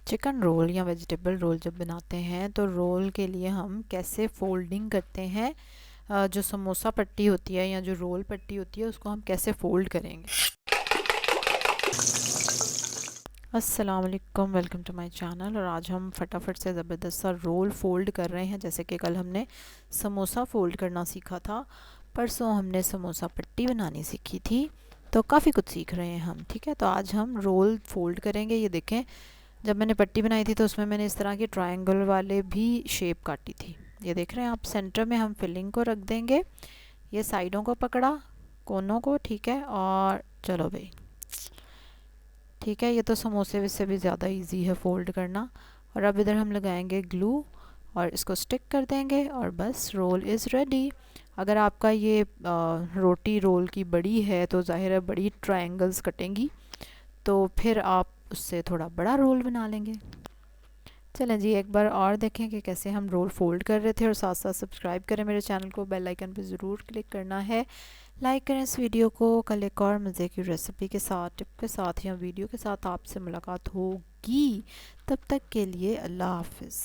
Chicken roll या vegetable roll जब बनाते हैं तो रोल के लिए हम कैसे फोल्डिंग करते हैं। जो समोसा पट्टी होती है या जो रोल पट्टी होती है उसको हम कैसे फोल्ड करेंगे। अस्सलाम वालेकुम, वेलकम टू माय चैनल। और आज हम फटाफट से ज़बरदस्त सा रोल फोल्ड कर रहे हैं। जैसे कि कल हमने समोसा फोल्ड करना सीखा था, परसों हमने समोसा पट्टी बनानी सीखी थी, तो काफ़ी कुछ सीख रहे हैं हम। ठीक है, तो आज हम रोल फोल्ड करेंगे। ये देखें, जब मैंने पट्टी बनाई थी तो उसमें मैंने इस तरह के ट्रायंगल वाले भी शेप काटी थी। ये देख रहे हैं आप, सेंटर में हम फिलिंग को रख देंगे, ये साइडों को पकड़ा, कोनों को। ठीक है, और चलो भाई, ठीक है, ये तो समोसे से भी ज़्यादा इजी है फोल्ड करना। और अब इधर हम लगाएंगे ग्लू और इसको स्टिक कर देंगे और बस रोल इज़ रेडी। अगर आपका ये रोटी रोल की बड़ी है तो ज़ाहिर है बड़ी ट्रायंगल्स कटेंगी, तो फिर आप उससे थोड़ा बड़ा रोल बना लेंगे। चलें जी, एक बार और देखें कि कैसे हम रोल फोल्ड कर रहे थे। और साथ साथ सब्सक्राइब करें मेरे चैनल को, बेल आइकन पे ज़रूर क्लिक करना है। लाइक करें इस वीडियो को। कल एक और मज़े की रेसिपी के साथ, टिप के साथ या वीडियो के साथ आपसे मुलाकात होगी। तब तक के लिए अल्लाह हाफिज़।